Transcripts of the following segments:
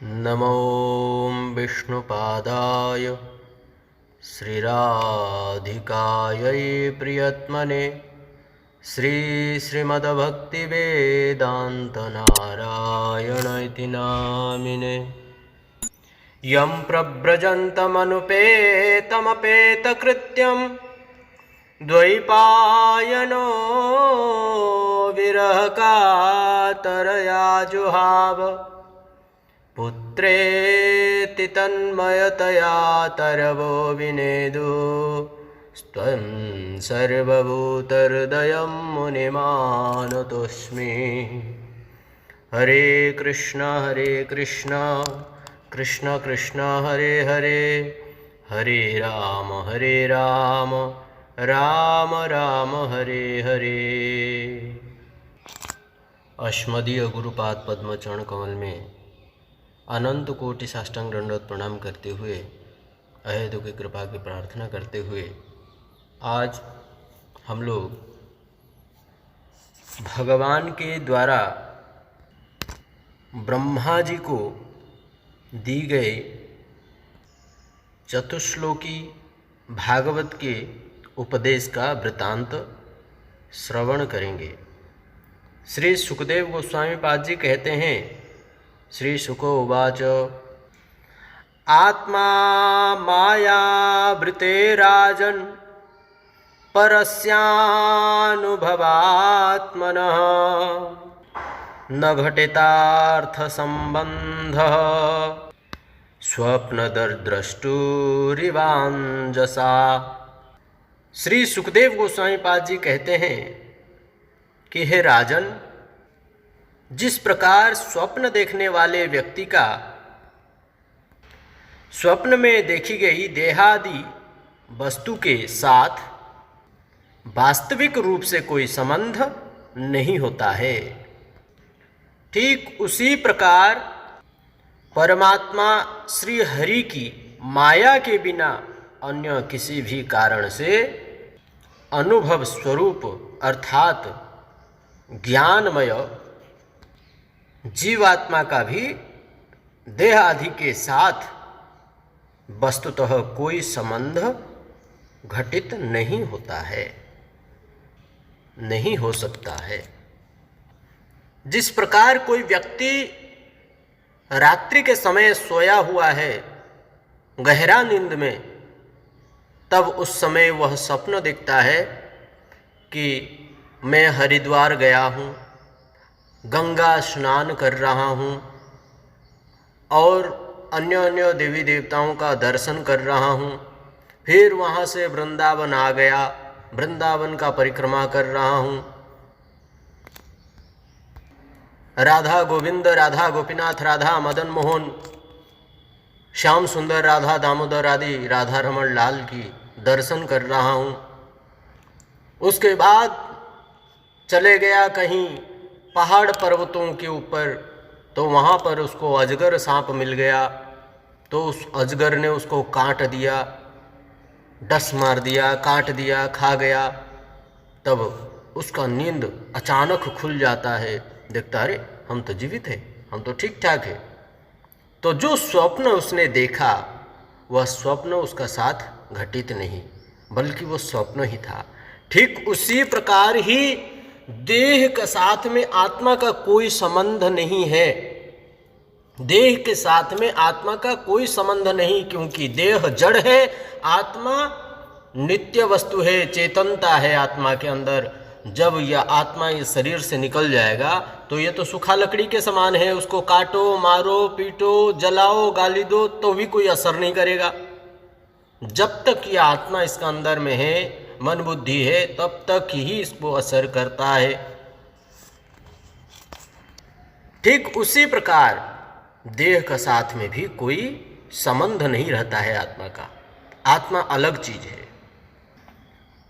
नमो विष्णुपादाय श्रीराधिकायै प्रियत्मने श्रीमद्भक्तिवेदान्तनारायण इति नामिने। यं प्रव्रजन्तमनुपेतमपेतकृत्यं द्वैपायनो विरहकातरया जुहाव पुत्रेति तन्मयतया तरवो विनेदुस्त्वं सर्वभूतहृदयं मुनिमानतोऽस्मि। हरे कृष्ण कृष्ण कृष्ण हरे हरे, हरे राम राम राम हरे हरे। अस्मदीय गुरुपाद पद्म चरण कमल में अनंत कोटि साष्टांग दंडवत प्रणाम करते हुए, अहेतु की कृपा की प्रार्थना करते हुए आज हम लोग भगवान के द्वारा ब्रह्मा जी को दी गए चतुश्लोकी भागवत के उपदेश का वृतांत श्रवण करेंगे। श्री सुखदेव गोस्वामी पाद जी कहते हैं, श्री शुको उवाच आत्मा मायावृते राजन् परस्यानुभवात्मनः न घटितार्थसम्बन्धः स्वप्नदर्द्रष्टुरिवाञ्जसा। श्री सुखदेव गोस्वामी पाद जी कहते हैं कि हे राजन, जिस प्रकार स्वप्न देखने वाले व्यक्ति का स्वप्न में देखी गई देहादि वस्तु के साथ वास्तविक रूप से कोई संबंध नहीं होता है, ठीक उसी प्रकार परमात्मा श्री हरि की माया के बिना अन्य किसी भी कारण से अनुभव स्वरूप अर्थात ज्ञानमय जीवात्मा का भी देह आदि के साथ वस्तुतः कोई संबंध घटित नहीं होता है, नहीं हो सकता है। जिस प्रकार कोई व्यक्ति रात्रि के समय सोया हुआ है गहरा नींद में, तब उस समय वह स्वप्न देखता है कि मैं हरिद्वार गया हूँ, गंगा स्नान कर रहा हूँ और अन्य अन्य देवी देवताओं का दर्शन कर रहा हूँ, फिर वहाँ से वृंदावन आ गया, वृंदावन का परिक्रमा कर रहा हूँ, राधा गोविंद, राधा गोपीनाथ, राधा मदन मोहन, श्याम सुंदर, राधा दामोदर आदि राधा रमण लाल की दर्शन कर रहा हूँ। उसके बाद चले गया कहीं पहाड़ पर्वतों के ऊपर, तो वहाँ पर उसको अजगर सांप मिल गया, तो उस अजगर ने उसको काट दिया, डस मार दिया, काट दिया, खा गया। तब उसका नींद अचानक खुल जाता है, देखता अरे हम तो जीवित हैं, हम तो ठीक ठाक है। तो जो स्वप्न उसने देखा वह स्वप्न उसका साथ घटित नहीं, बल्कि वो स्वप्न ही था। ठीक उसी प्रकार ही देह के साथ में आत्मा का कोई संबंध नहीं है, देह के साथ में आत्मा का कोई संबंध नहीं, क्योंकि देह जड़ है, आत्मा नित्य वस्तु है, चेतनता है आत्मा के अंदर। जब यह आत्मा इस शरीर से निकल जाएगा तो ये तो सूखा लकड़ी के समान है, उसको काटो, मारो, पीटो, जलाओ, गाली दो तो भी कोई असर नहीं करेगा। जब तक यह आत्मा इसका अंदर में है, मन बुद्धि है, तब तक ही इसको असर करता है। ठीक उसी प्रकार देह का साथ में भी कोई संबंध नहीं रहता है आत्मा का। आत्मा अलग चीज है।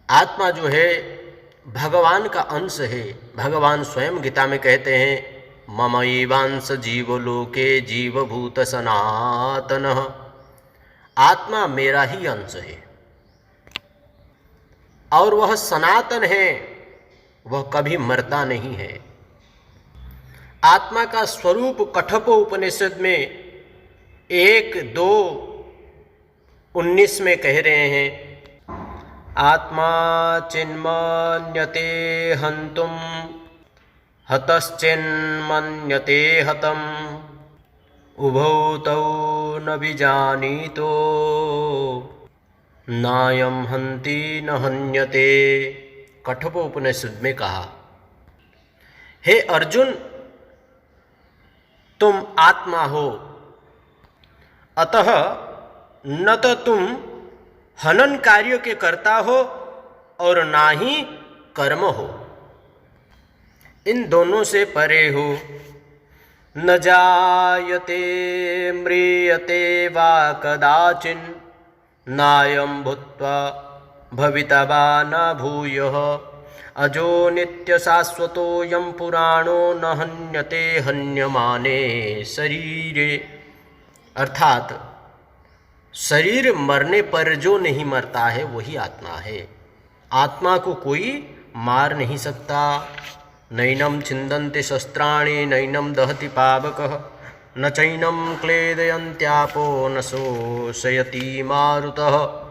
आत्मा जो है भगवान का अंश है। भगवान स्वयं गीता में कहते हैं, ममैवांश जीवलोके जीवभूत सनातनः। आत्मा मेरा ही अंश है और वह सनातन है, वह कभी मरता नहीं है। आत्मा का स्वरूप कठोपनिषद में 1:2:19 में कह रहे हैं, आत्मा चिन्मन्यते हन्तुम हतश्चिन्मन्यते हतम् उभौ तौ न विजानीतो नायं हन्ति न हन्यते। कठोपनिषद में कहा, हे अर्जुन, तुम आत्मा हो, अतः न तो तुम हनन कार्य के कर्ता हो और ना ही कर्म हो, इन दोनों से परे हो। न जायते म्रियते वा कदाचिन् नायं भूत्वा भविता वा न भूयः अजो नित्य शाश्वतोऽयं पुराणो न हन्यते हन्यमाने शरीरे। अर्थात शरीर मरने पर जो नहीं मरता है वही आत्मा है। आत्मा को कोई मार नहीं सकता। नैनं छिन्दन्ति शस्त्राणि नैनं दहति पावकः न चैनं क्लेदयन्त्यापो न शोषयति मारुतः।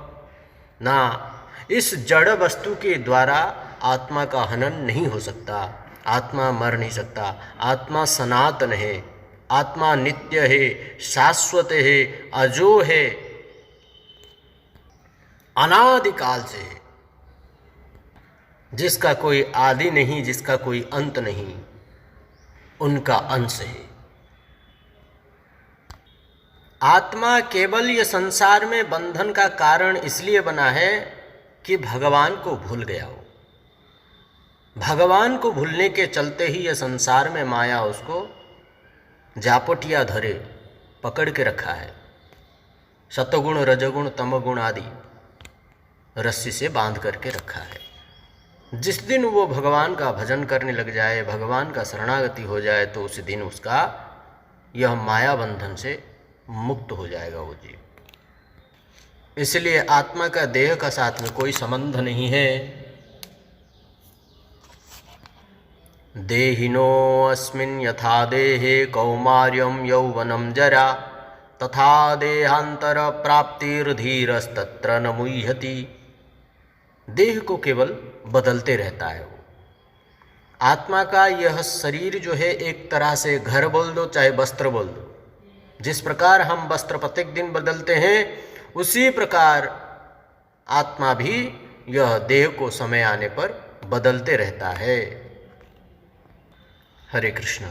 ना इस जड़ वस्तु के द्वारा आत्मा का हनन नहीं हो सकता। आत्मा मर नहीं सकता। आत्मा सनातन है, आत्मा नित्य है, शाश्वत है, अजो है, अनादिकाल से है, जिसका कोई आदि नहीं, जिसका कोई अंत नहीं, उनका अंश है। आत्मा केवल ये संसार में बंधन का कारण इसलिए बना है कि भगवान को भूल गया हो। भगवान को भूलने के चलते ही ये संसार में माया उसको जापटिया धरे पकड़ के रखा है। सतगुण, रजगुण, तमगुण आदि रस्सी से बांध करके रखा है। जिस दिन वो भगवान का भजन करने लग जाए, भगवान का शरणागति हो जाए, तो उस दिन उसका यह माया बंधन से मुक्त हो जाएगा वो जीव। इसलिए आत्मा का देह का साथ में कोई संबंध नहीं है। देहिनो अस्मिन् यथा देहे कौमार्यं यौवनं जरा तथा देहांतर प्राप्तिर्धीरस्तत्र न मुह्यति। देह को केवल बदलते रहता है वो। आत्मा का यह शरीर जो है, एक तरह से घर बोल दो चाहे वस्त्र बोल दो, जिस प्रकार हम वस्त्र प्रत्येक दिन बदलते हैं, उसी प्रकार आत्मा भी यह देह को समय आने पर बदलते रहता है। हरे कृष्ण।